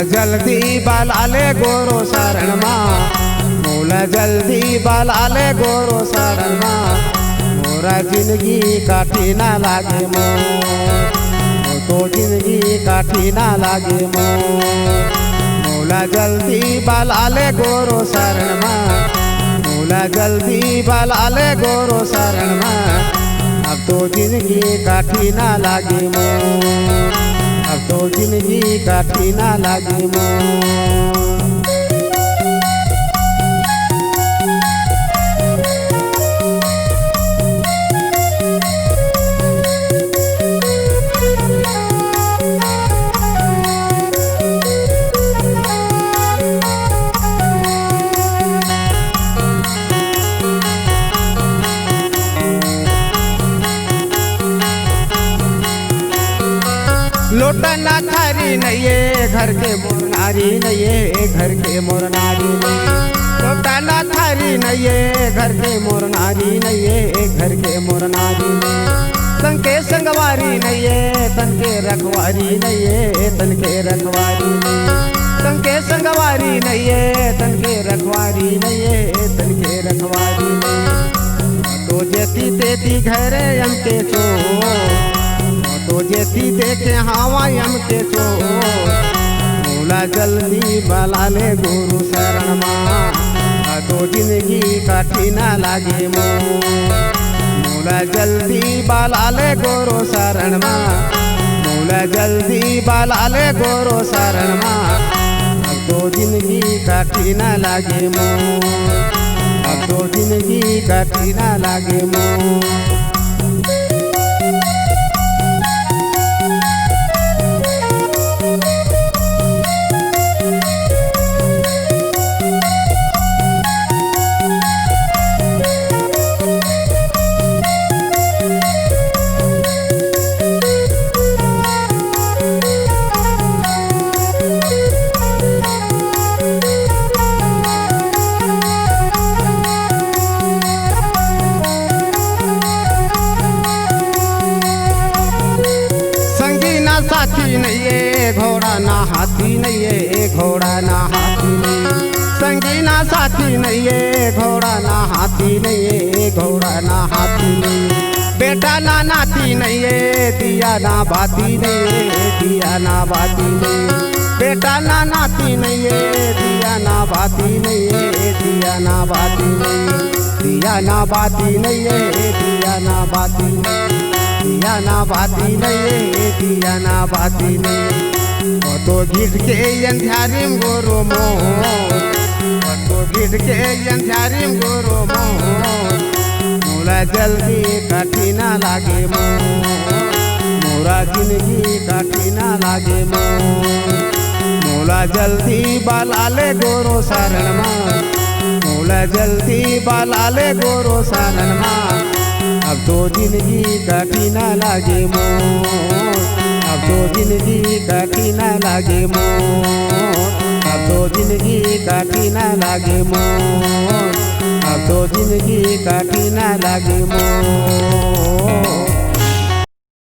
जल्दी बालाले गोरो शरण माँ, मोला जल्दी बालाले गोरो शरण माँ। मोरा जिंदगी काटी ना लागे मोर, तो जिंदगी काटी ना लागे मोर। मोला जल्दी बालाले गोरो शरण माँ, मोला जल्दी बालाले गोरो शरण माँ। अब तो जिंदगी काटी ना लागे मोर, अब तो जिंदगी काटी ना लागे मोर। लोटा ना थारी नहीं घर के मोर नारी नहीं, घर के मोर नारी नहीं। लोटा ना थारी नहीं घर के मोर नारी नहीं, घर के मोर नारी नहीं। तन के संगवारी नहीं तन के रखवारी नहीं, तन के रखवारी नहीं। तन के संगवारी नहीं तन के रखवारी नहीं, तन के रखवारी नहीं। तो जेती तेती घरे हम के चो, तो जेती देखे हवा यम के चो। मोला जल्दी बालाले गुरु शरण माँ, तो जिंदगी काटी ना लागे मोर। मोला जल्दी बालाले गुरु शरण माँ, मोला जल्दी बालाले गुरु शरण माँ। अब तो जिंदगी काटी ना लागे मोर, अब तो जिंदगी काटी ना लागे मोर। साथी नहीं है घोड़ा ना हाथी नहीं है, घोड़ा ना हाथी नहीं। संगी ना साथी नहीं है घोड़ा ना हाथी नहीं है, घोड़ा ना हाथी नहीं। बेटा ना नाती नहीं है दिया ना बाती नहीं है, दिया ना बाती नहीं। बेटा ना नाती नहीं है दिया ना बाती नहीं है, दिया ना बाती नहीं। दिया ना बाती नहीं है, दिया ना बाती नहीं। दिया ना बाती नहीं, दिया ना बाती नहीं। तो गिट के अंधारिम गोरो मोर, तो गिट के अंधारिम गोरो मोर। मोला जल्दी काटी ना लागे मोर, मोरा जिंदगी काटी ना लागे मोर। मोला जल्दी बालाले गोरो शरण माँ, मोला जल्दी बालाले गोरो शरण माँ। अब तो जिंदगी काटी ना लागे मोर, अब तो जिंदगी काटी ना लागे मोर। अब तो जिंदगी काटी ना लागे मोर, अब तो जिंदगी काटी ना लागे मोर।